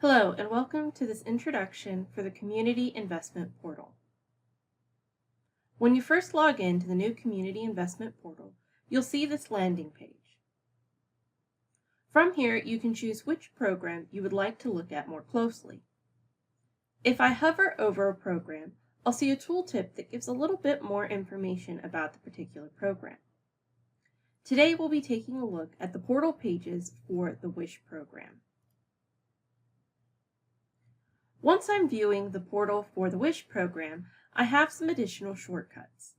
Hello, and welcome to this introduction for the Community Investment Portal. When you first log in to the new Community Investment Portal, you'll see this landing page. From here, you can choose which program you would like to look at more closely. If I hover over a program, I'll see a tooltip that gives a little bit more information about the particular program. Today, we'll be taking a look at the portal pages for the WISH program. Once I'm viewing the portal for the WISH program, I have some additional shortcuts.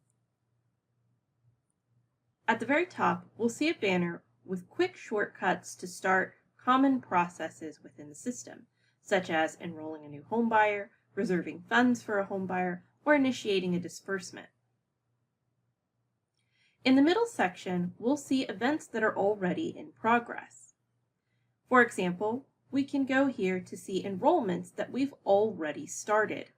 At the very top, we'll see a banner with quick shortcuts to start common processes within the system, such as enrolling a new homebuyer, reserving funds for a homebuyer, or initiating a disbursement. In the middle section, we'll see events that are already in progress. For example, we can go here to see enrollments that we've already started.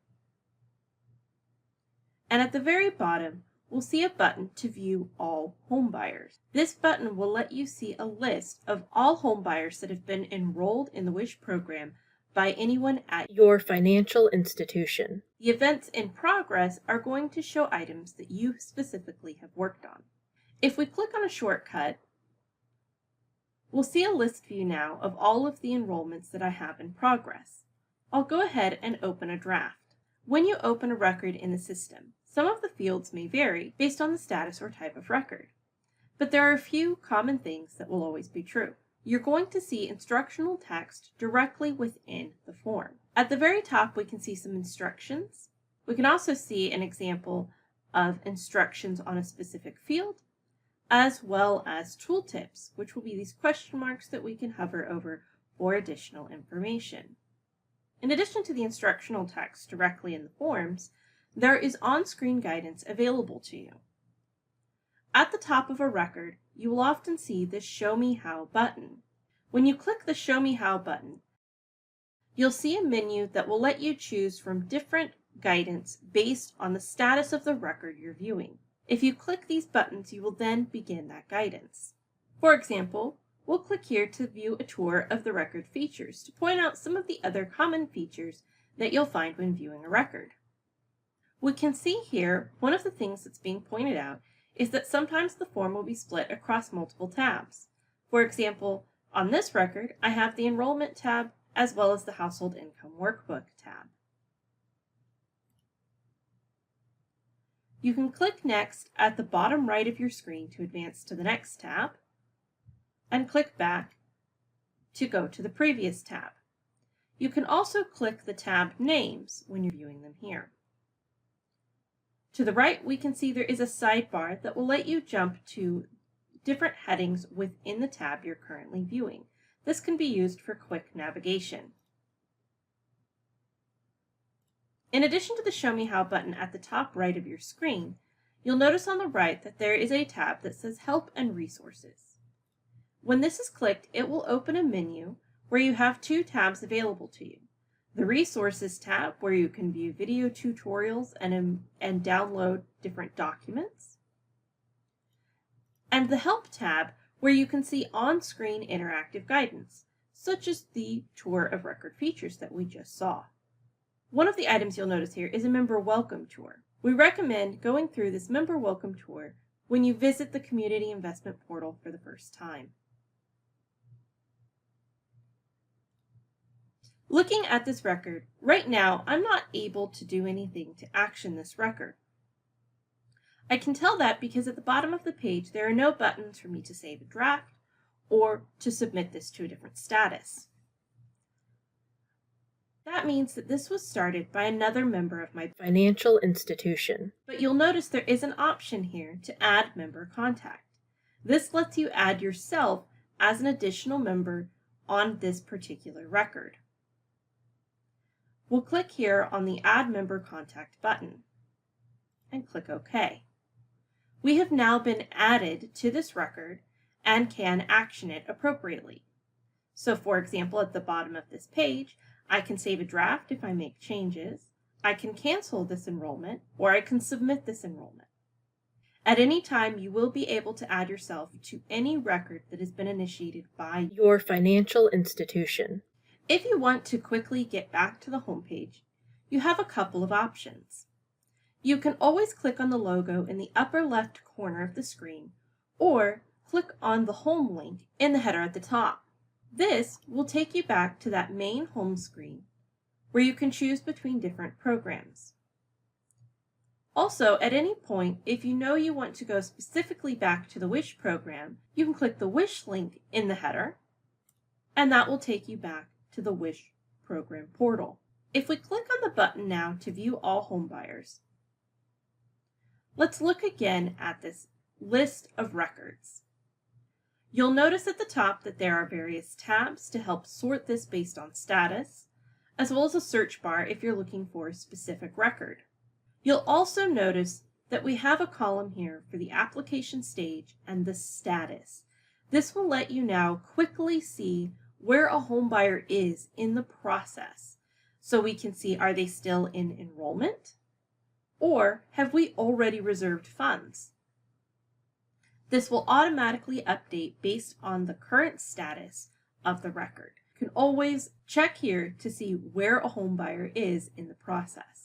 And at the very bottom, we'll see a button to view all homebuyers. This button will let you see a list of all homebuyers that have been enrolled in the WISH program by anyone at your financial institution. The events in progress are going to show items that you specifically have worked on. If we click on a shortcut, we'll see a list view now of all of the enrollments that I have in progress. I'll go ahead and open a draft. When you open a record in the system, some of the fields may vary based on the status or type of record, but there are a few common things that will always be true. You're going to see instructional text directly within the form. At the very top, we can see some instructions. We can also see an example of instructions on a specific field, as well as tooltips, which will be these question marks that we can hover over for additional information. In addition to the instructional text directly in the forms, there is on-screen guidance available to you. At the top of a record, you will often see this Show Me How button. When you click the Show Me How button, you'll see a menu that will let you choose from different guidance based on the status of the record you're viewing. If you click these buttons, you will then begin that guidance. For example, we'll click here to view a tour of the record features to point out some of the other common features that you'll find when viewing a record. We can see here one of the things that's being pointed out is that sometimes the form will be split across multiple tabs. For example, on this record, I have the Enrollment tab as well as the Household Income Workbook tab. You can click Next at the bottom right of your screen to advance to the next tab, and click back to go to the previous tab. You can also click the tab names when you're viewing them here. To the right, we can see there is a sidebar that will let you jump to different headings within the tab you're currently viewing. This can be used for quick navigation. In addition to the Show Me How button at the top right of your screen, you'll notice on the right that there is a tab that says Help and Resources. When this is clicked, it will open a menu where you have two tabs available to you. The Resources tab, where you can view video tutorials and download different documents. And the Help tab, where you can see on-screen interactive guidance, such as the tour of record features that we just saw. One of the items you'll notice here is a member welcome tour. We recommend going through this member welcome tour when you visit the Community Investment Portal for the first time. Looking at this record, right now I'm not able to do anything to action this record. I can tell that because at the bottom of the page there are no buttons for me to save a draft or to submit this to a different status. That means that this was started by another member of my financial institution. But you'll notice there is an option here to add member contact. This lets you add yourself as an additional member on this particular record. We'll click here on the Add Member Contact button and click OK. We have now been added to this record and can action it appropriately. So for example, at the bottom of this page, I can save a draft if I make changes, I can cancel this enrollment, or I can submit this enrollment. At any time, you will be able to add yourself to any record that has been initiated by your financial institution. If you want to quickly get back to the home page, you have a couple of options. You can always click on the logo in the upper left corner of the screen, or click on the home link in the header at the top. This will take you back to that main home screen where you can choose between different programs. Also, at any point, if you know you want to go specifically back to the Wish program, you can click the Wish link in the header, and that will take you back to the Wish program portal. If we click on the button now to view all homebuyers, let's look again at this list of records. You'll notice at the top that there are various tabs to help sort this based on status, as well as a search bar if you're looking for a specific record. You'll also notice that we have a column here for the application stage and the status. This will let you now quickly see where a homebuyer is in the process. So we can see, are they still in enrollment? Or have we already reserved funds? This will automatically update based on the current status of the record. You can always check here to see where a homebuyer is in the process.